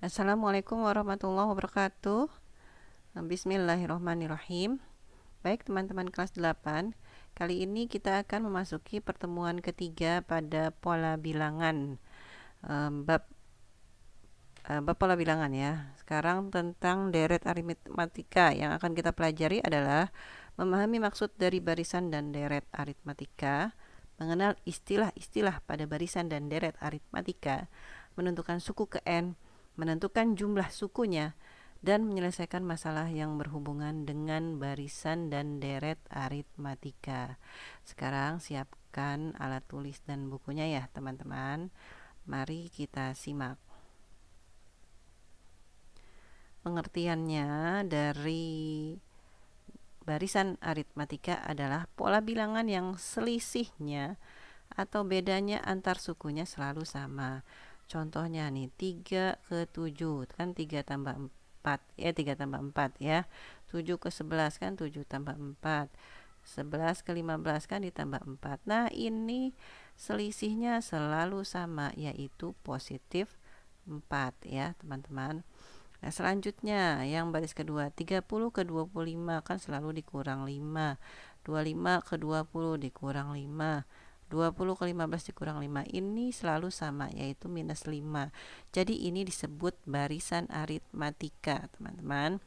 Assalamualaikum warahmatullahi wabarakatuh. Bismillahirrahmanirrahim. Baik teman-teman kelas 8, kali ini kita akan memasuki pertemuan ketiga pada pola bilangan. Bab pola bilangan ya. Sekarang tentang deret aritmatika yang akan kita pelajari adalah memahami maksud dari barisan dan deret aritmatika, mengenal istilah-istilah pada barisan dan deret aritmatika, menentukan suku ke n, menentukan jumlah sukunya, dan menyelesaikan masalah yang berhubungan dengan barisan dan deret aritmatika. Sekarang siapkan alat tulis dan bukunya ya teman-teman. Mari kita simak. Pengertiannya dari barisan aritmatika adalah pola bilangan yang selisihnya atau bedanya antar sukunya selalu sama. Contohnya nih, 3 ke 7 kan 3 tambah 4 ya, 3 tambah 4 ya. 7 ke 11 kan 7 tambah 4. 11 ke 15 kan ditambah 4. Nah, ini selisihnya selalu sama, yaitu positif 4 ya, teman-teman. Nah, selanjutnya yang baris kedua, 30 ke 25 kan selalu dikurang 5. 25 ke 20 dikurang 5. 20 ke 15 dikurang 5. Ini selalu sama, yaitu minus 5. Jadi ini disebut barisan aritmatika, teman-teman.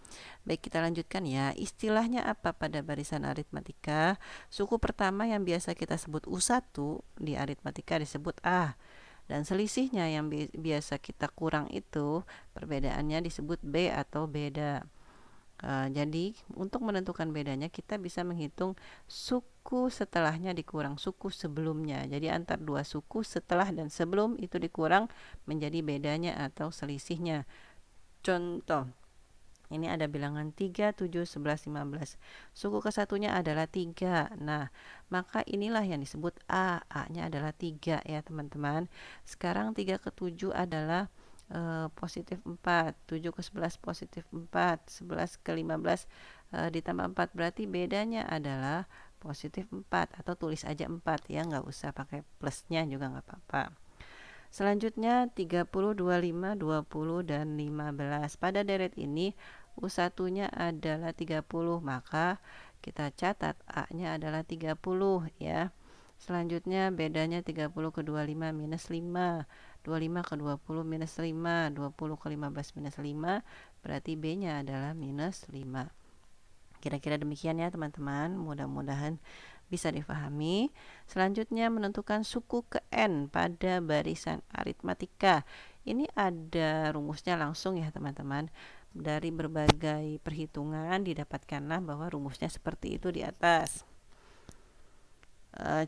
Baik, kita lanjutkan ya. Istilahnya apa pada barisan aritmatika? Suku pertama yang biasa kita sebut U1 di aritmatika disebut A. Dan selisihnya yang biasa kita kurang itu perbedaannya disebut B atau beda. Jadi untuk menentukan bedanya kita bisa menghitung suku setelahnya dikurang suku sebelumnya. Jadi antar dua suku setelah dan sebelum itu dikurang menjadi bedanya atau selisihnya. Contoh, ini ada bilangan 3, 7, 11, 15. Suku kesatunya adalah 3. Nah, maka inilah yang disebut A. A-nya adalah 3 ya teman-teman. Sekarang 3 ke 7 adalah positif 4. 7 ke 11 positif 4. 11 ke 15 ditambah 4. Berarti bedanya adalah positif 4. Atau tulis aja 4 ya. Nggak usah pakai plusnya juga nggak apa-apa. Selanjutnya 30, 25, 20, dan 15. Pada deret ini U1-nya adalah 30, maka kita catat A-nya adalah 30 ya. Selanjutnya bedanya 30 ke 25 minus 5. 25 ke 20 minus 5. 20 ke 15 minus 5. Berarti B-nya adalah minus 5. Kira-kira demikian ya teman-teman. Mudah-mudahan bisa difahami. Selanjutnya menentukan suku ke n pada barisan aritmatika. Ini ada rumusnya langsung ya teman-teman. Dari berbagai perhitungan didapatkanlah bahwa rumusnya seperti itu di atas.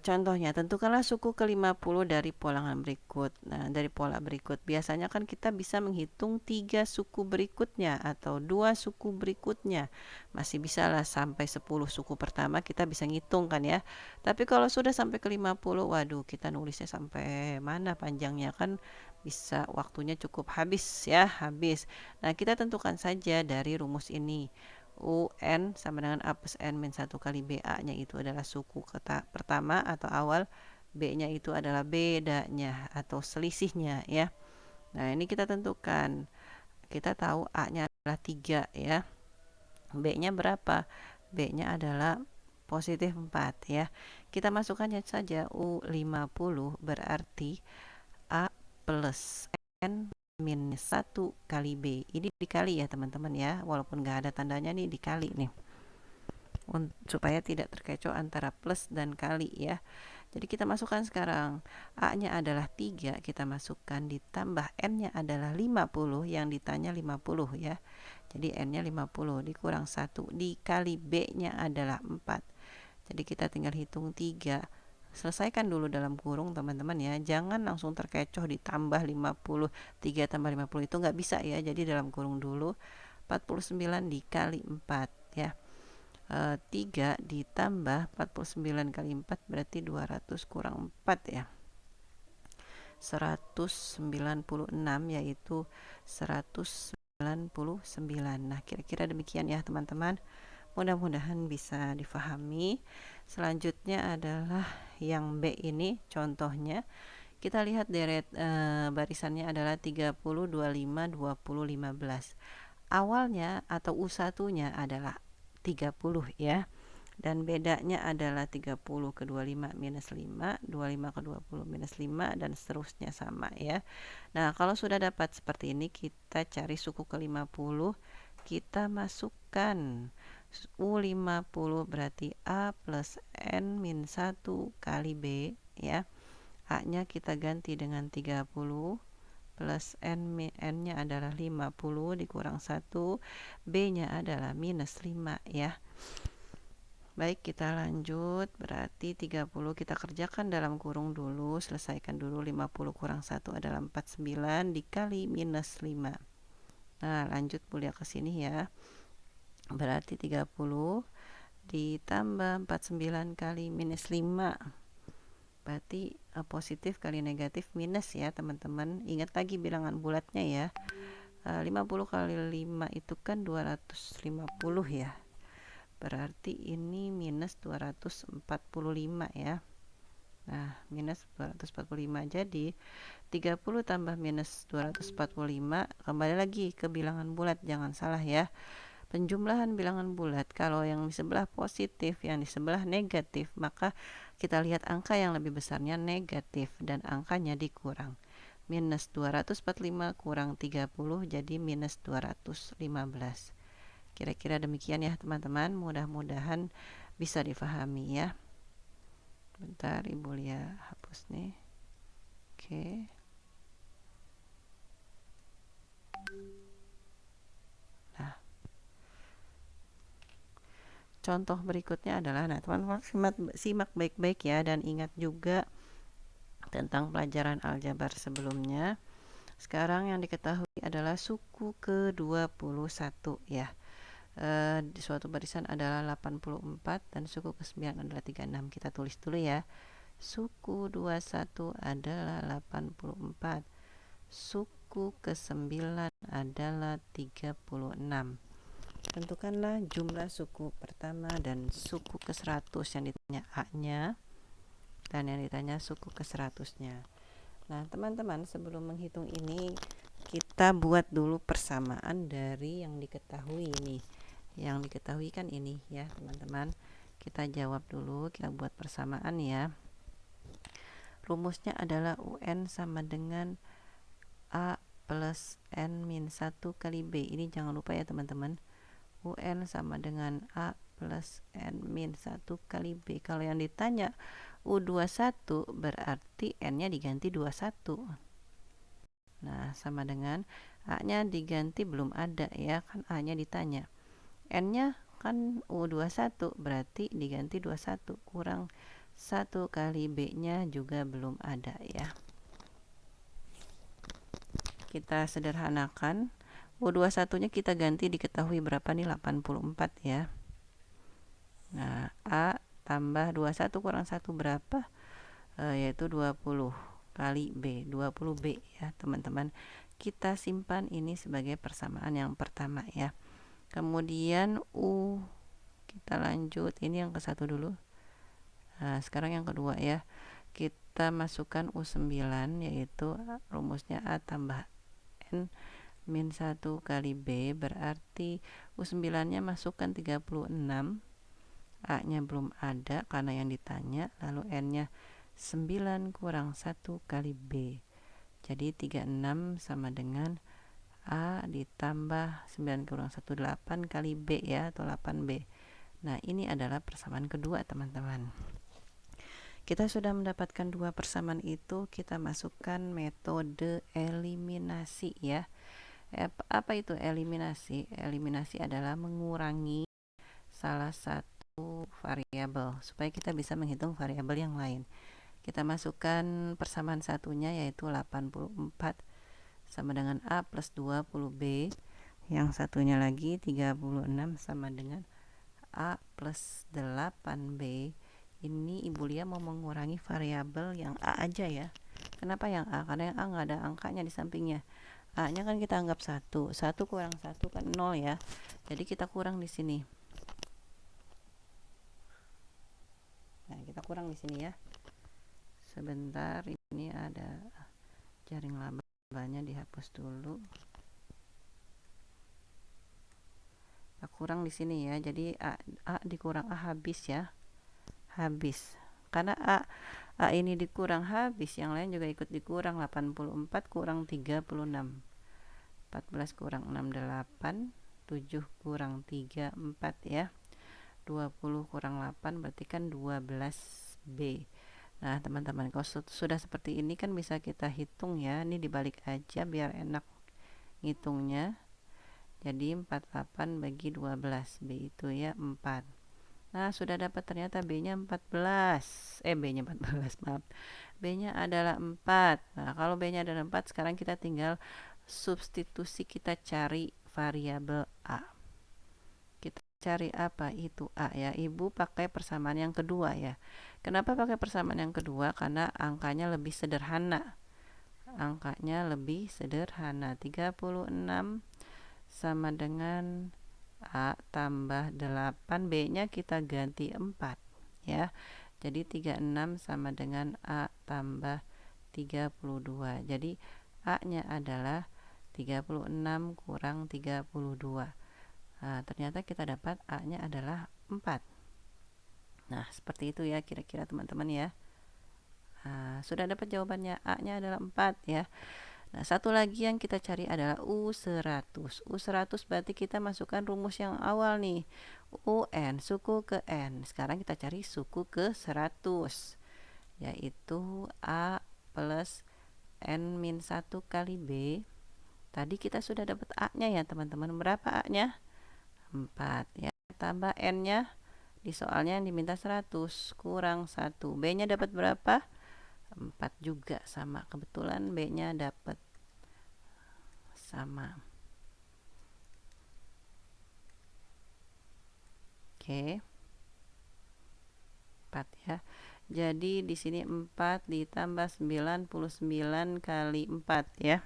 Contohnya, tentukanlah suku ke-50 dari polangan berikut. Nah, dari pola berikut, biasanya kan kita bisa menghitung 3 suku berikutnya atau 2 suku berikutnya. Masih bisa lah sampai 10 suku pertama kita bisa ngitung kan ya. Tapi kalau sudah sampai ke-50, waduh, kita nulisnya sampai mana panjangnya kan bisa waktunya cukup habis ya, habis. Nah, kita tentukan saja dari rumus ini. UN sama dengan A plus N min 1 kali BA-nya itu adalah suku pertama atau awal, B-nya itu adalah bedanya atau selisihnya ya. Nah, ini kita tentukan. Kita tahu A-nya adalah 3 ya. B-nya berapa? B-nya adalah positif 4 ya. Kita masukkan saja U50 berarti A plus N minus 1 kali B. Ini dikali ya teman-teman ya. Walaupun nggak ada tandanya nih dikali nih. Supaya tidak terkecoh antara plus dan kali ya. Jadi kita masukkan sekarang. A-nya adalah 3, kita masukkan ditambah N-nya adalah 50, yang ditanya 50 ya. Jadi N-nya 50 dikurang 1 dikali B-nya adalah 4. Jadi kita tinggal hitung 3. Selesaikan dulu dalam kurung teman-teman ya. Jangan langsung terkecoh ditambah 50. 3 tambah 50 itu nggak bisa ya. Jadi dalam kurung dulu. 49 dikali 4 ya. 3 ditambah 49 kali 4 berarti 200 kurang 4 ya. 196 yaitu 199. Nah, kira-kira demikian ya teman-teman. Mudah-mudahan bisa difahami. Selanjutnya adalah yang B ini contohnya. Kita lihat deret barisannya adalah 30, 25, 20, 15. Awalnya atau U1-nya adalah 30 ya. Dan bedanya adalah 30 ke 25 minus 5, 25 ke 20 minus 5, dan seterusnya sama ya. Nah, kalau sudah dapat seperti ini, kita cari suku ke 50, kita masukkan U50 berarti A plus N min 1 kali B ya. A-nya kita ganti dengan 30 plus N-nya adalah 50 dikurang 1, B-nya adalah minus 5 ya. Baik, kita lanjut. Berarti 30 kita kerjakan dalam kurung dulu, selesaikan dulu. 50 kurang 1 adalah 49 dikali minus 5. Nah, lanjut mulia ke sini ya. Berarti 30 ditambah 49 kali minus 5. Berarti positif kali negatif minus ya, teman-teman. Ingat lagi bilangan bulatnya ya. 50 kali 5 itu kan 250 ya. Berarti ini minus 245 ya. Nah, minus 245. Jadi 30 tambah minus 245, kembali lagi ke bilangan bulat, jangan salah ya. Penjumlahan bilangan bulat, kalau yang di sebelah positif, yang di sebelah negatif, maka kita lihat angka yang lebih besarnya negatif dan angkanya dikurang. Minus 245 kurang 30 jadi minus 215. Kira-kira demikian ya teman-teman, mudah-mudahan bisa difahami ya. Bentar, Ibu Lia hapus nih. Oke. Nah, contoh berikutnya adalah, nah teman-teman simak baik-baik ya, dan ingat juga tentang pelajaran aljabar sebelumnya. Sekarang yang diketahui adalah suku ke-21 ya. Di suatu barisan adalah 84 dan suku ke-9 adalah 36. Kita tulis dulu ya. Suku 21 adalah 84. Suku ke-9 adalah 36. Tentukanlah jumlah suku pertama dan suku ke-100 yang ditanya A-nya dan yang ditanya suku ke-100-nya. Nah, teman-teman, sebelum menghitung ini kita buat dulu persamaan dari yang diketahui ini. Yang diketahui kan ini ya, teman-teman. Kita jawab dulu, kita buat persamaan ya. Rumusnya adalah UN sama dengan A plus N min 1 kali B. Ini jangan lupa ya teman-teman. UN sama dengan A plus N min 1 kali B. Kalau yang ditanya U21 berarti N-nya diganti 21. Nah, sama dengan A-nya diganti belum ada ya, kan A-nya ditanya. N-nya kan U21 berarti diganti 21 kurang 1 kali B-nya juga belum ada ya. Kita sederhanakan. U21-nya kita ganti diketahui berapa nih? 84 ya. Nah, A tambah 21 kurang 1 berapa? Yaitu 20 kali B, 20B ya teman-teman. Kita simpan ini sebagai persamaan yang pertama ya. Kemudian U, kita lanjut, ini yang ke-1 dulu. Nah, sekarang yang kedua ya. Kita masukkan U9, yaitu rumusnya A tambah N min 1 kali B, berarti U9-nya masukkan 36. A-nya belum ada karena yang ditanya, lalu N-nya 9 kurang 1 kali B. Jadi 36 sama dengan A ditambah 9 kurang 1, 8 kali B ya, atau 8B. Nah, ini adalah persamaan kedua teman-teman. Kita sudah mendapatkan dua persamaan itu, kita masukkan metode eliminasi ya. Apa itu eliminasi? Eliminasi adalah mengurangi salah satu variabel supaya kita bisa menghitung variabel yang lain. Kita masukkan persamaan satunya yaitu 84 sama dengan A plus 20B. Yang satunya lagi 36 sama dengan A plus 8B. Ini Ibu Lia mau mengurangi variabel yang A aja ya. Kenapa yang A? Karena yang A nggak ada angkanya di sampingnya. A-nya kan kita anggap 1. 1 kurang 1 kan 0 ya. Jadi kita kurang di sini. Nah, kita kurang di sini ya. Sebentar, ini ini ada jaring labanya, dihapus dulu. Kurang di sini ya, jadi A dikurang A habis ya, habis. Karena A ini dikurang habis, yang lain juga ikut dikurang. 84 kurang 36, 14 kurang 6 8, 7 kurang 3 4 ya, 20 kurang 8 berarti kan 12B. Nah teman-teman, kalau sudah seperti ini kan bisa kita hitung ya, ini dibalik aja biar enak ngitungnya. Jadi 48 bagi 12, B itu ya 4. Nah, sudah dapat ternyata B-nya 14. B-nya 14, maaf. B-nya adalah 4. Nah, kalau B-nya adalah 4, sekarang kita tinggal substitusi, kita cari variabel A. Kita cari apa itu A ya. Ibu pakai persamaan yang kedua ya. Kenapa pakai persamaan yang kedua? Karena angkanya lebih sederhana. Angkanya lebih sederhana. 36 sama dengan A tambah 8, B-nya kita ganti 4 ya. Jadi 36 sama dengan A tambah 32. Jadi A-nya adalah 36 kurang 32. Nah, ternyata kita dapat A-nya adalah 4. Nah, seperti itu ya kira-kira teman-teman ya. Nah, sudah dapat jawabannya, A-nya adalah 4 ya. Nah, satu lagi yang kita cari adalah U100. U100 berarti kita masukkan rumus yang awal nih. UN, suku ke N. Sekarang kita cari suku ke 100. Yaitu A plus N-1 kali B. Tadi kita sudah dapat A-nya ya teman-teman. Berapa A-nya? 4 ya. Tambah N-nya. Di soalnya yang diminta 100. Kurang 1. B-nya dapat berapa? 4 juga sama. Kebetulan B-nya dapat sama. Oke. 4 ya. Jadi di sini 4 ditambah 99 kali 4 ya.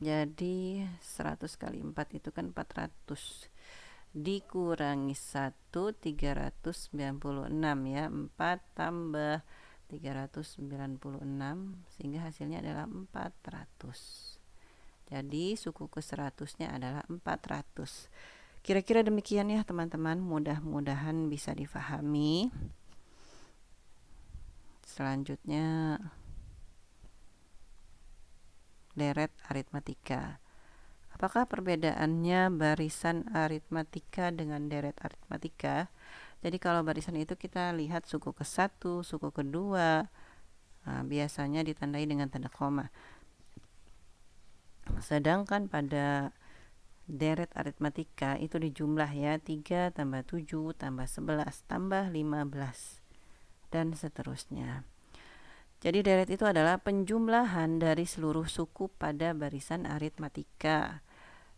Jadi 100 kali 4 itu kan 400. Dikurangi 1, 396 ya. 4 tambah 396 sehingga hasilnya adalah 400. Jadi suku ke 100-nya adalah 400. Kira-kira demikian ya teman-teman, mudah-mudahan bisa difahami. Selanjutnya deret aritmatika. Apakah perbedaannya barisan aritmatika dengan deret aritmatika? Jadi kalau barisan itu kita lihat suku ke-1, suku kedua, biasanya ditandai dengan tanda koma. Sedangkan pada deret aritmatika itu dijumlah ya, 3 tambah 7 tambah 11 tambah 15 dan seterusnya. Jadi deret itu adalah penjumlahan dari seluruh suku pada barisan aritmatika.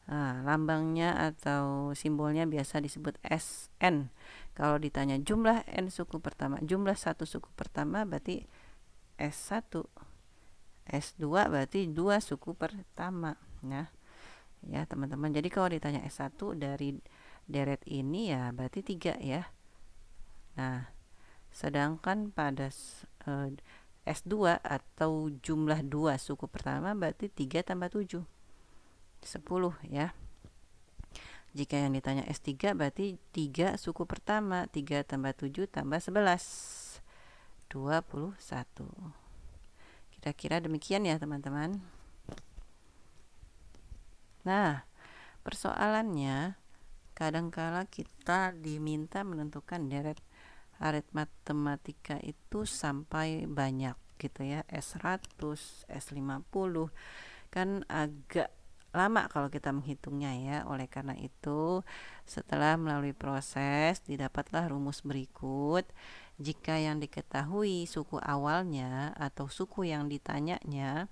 Lambangnya atau simbolnya biasa disebut SN. Kalau ditanya jumlah N suku pertama, jumlah satu suku pertama berarti S1. S2 berarti 2 suku pertama. Nah, ya teman-teman. Jadi kalau ditanya S1 dari deret ini ya berarti 3 ya. Nah, sedangkan pada S2 atau jumlah 2 suku pertama berarti 3 tambah 7. 10 ya. Jika yang ditanya S3 berarti 3 suku pertama, 3 tambah 7 tambah 11. 21. Kira-kira demikian ya teman-teman. Nah, persoalannya kadangkala kita diminta menentukan deret aritmatika itu sampai banyak gitu ya, S100, S50. Kan agak lama kalau kita menghitungnya ya. Oleh karena itu, setelah melalui proses didapatlah rumus berikut. Jika yang diketahui suku awalnya atau suku yang ditanyanya,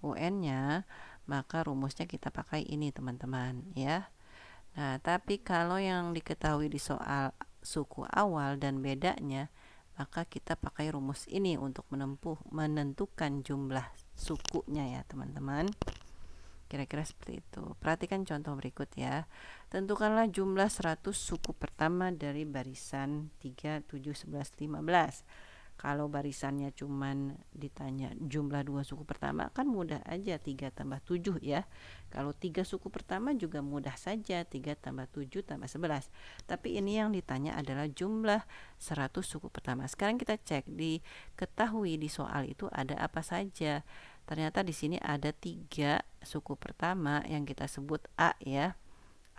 UN-nya, maka rumusnya kita pakai ini teman-teman ya. Nah, tapi kalau yang diketahui di soal suku awal dan bedanya, maka kita pakai rumus ini untuk menentukan jumlah sukunya ya teman-teman. Kira-kira seperti itu. Perhatikan contoh berikut ya. Tentukanlah jumlah 100 suku pertama dari barisan 3, 7, 11, 15. Kalau barisannya cuman ditanya jumlah 2 suku pertama kan mudah aja, 3 tambah 7 ya. Kalau 3 suku pertama juga mudah saja, 3 tambah 7 tambah 11. Tapi ini yang ditanya adalah jumlah 100 suku pertama. Sekarang kita cek, diketahui di soal itu ada apa saja. Ternyata di sini ada 3 suku pertama yang kita sebut A ya.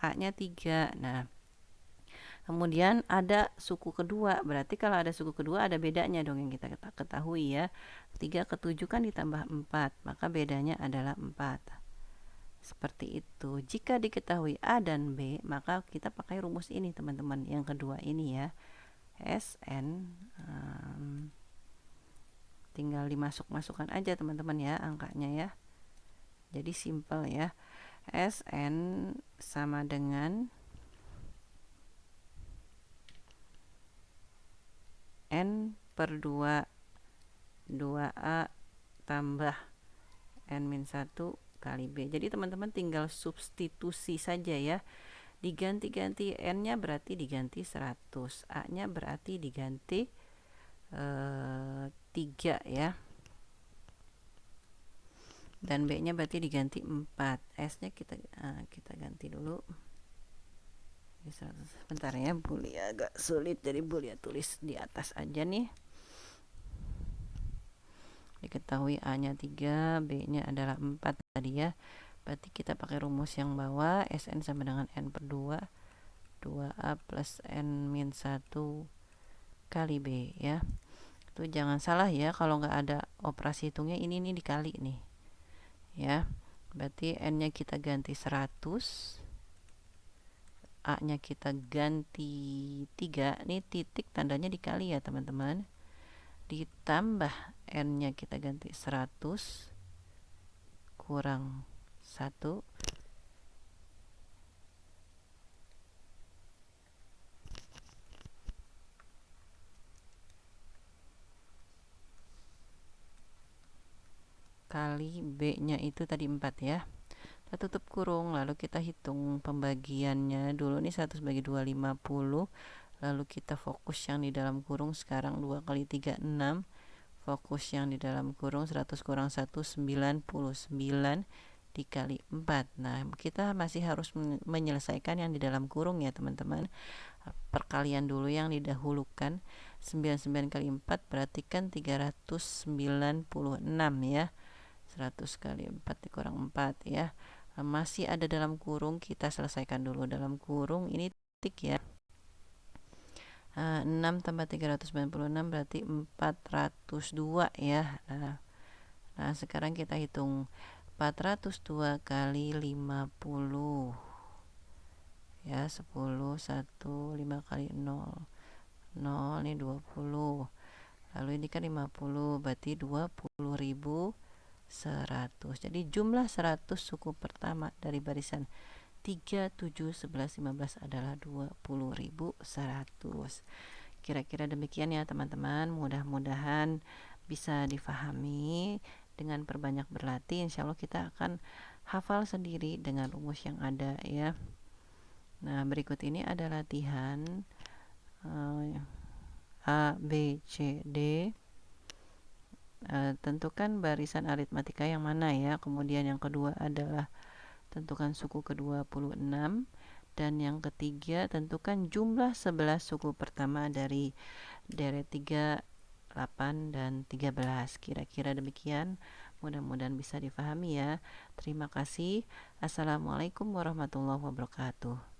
A-nya 3. Nah, kemudian ada suku kedua, berarti kalau ada suku kedua ada bedanya dong yang kita ketahui ya. 3 ke 7 kan ditambah 4, maka bedanya adalah 4. Seperti itu. Jika diketahui A dan B, maka kita pakai rumus ini teman-teman, yang kedua ini ya. SN tinggal dimasuk-masukkan aja teman-teman ya angkanya ya. Jadi simple ya. SN sama dengan N per 2 2A tambah N-1 kali B. Jadi teman-teman tinggal substitusi saja ya. Diganti-ganti N-nya berarti diganti 100. A-nya berarti diganti 3 ya. Dan B-nya berarti diganti 4. S-nya kita ganti dulu. Sebentar ya, Buli agak sulit, jadi Buli tulis di atas aja nih. Diketahui A-nya 3, B-nya adalah 4 tadi ya. Berarti kita pakai rumus yang bawah, SN sama dengan N per 2, 2A plus N-1 kali B ya. Itu jangan salah ya, kalau nggak ada operasi hitungnya ini nih dikali nih. Ya, berarti N-nya kita ganti 100, A-nya kita ganti 3, ini titik tandanya dikali ya teman-teman. Ditambah N-nya kita ganti 100 kurang 1 kali B-nya itu tadi 4 ya. Kita tutup kurung, lalu kita hitung pembagiannya dulu nih. 100 bagi 2, 50. Lalu kita fokus yang di dalam kurung sekarang. 2 kali 3, 6. Fokus yang di dalam kurung 100 kurang 1, 99 dikali 4. Nah, kita masih harus menyelesaikan yang di dalam kurung ya teman-teman. Perkalian dulu yang didahulukan. 99 kali 4 berarti kan 396 ya. 100 kali 4 dikurang 4 ya. Masih ada dalam kurung, kita selesaikan dulu dalam kurung ini titik ya. 6 tambah 396 berarti 402 ya. Nah, sekarang kita hitung 402 kali 50 ya, 10, 1, 5 kali 0 0 ini 20, lalu ini kan 50, berarti 20.100. Jadi jumlah 100 suku pertama dari barisan 3, 7, 11, 15 adalah 20.100. Kira-kira demikian ya teman-teman. Mudah-mudahan bisa difahami. Dengan perbanyak berlatih, insya Allah kita akan hafal sendiri dengan rumus yang ada ya. Nah, berikut ini ada latihan A, B, C, D. Tentukan barisan aritmatika yang mana ya. Kemudian yang kedua adalah tentukan suku ke-26. Dan yang ketiga tentukan jumlah 11 suku pertama dari deret 3, 8, dan 13. Kira-kira demikian. Mudah-mudahan bisa difahami ya. Terima kasih. Assalamualaikum warahmatullahi wabarakatuh.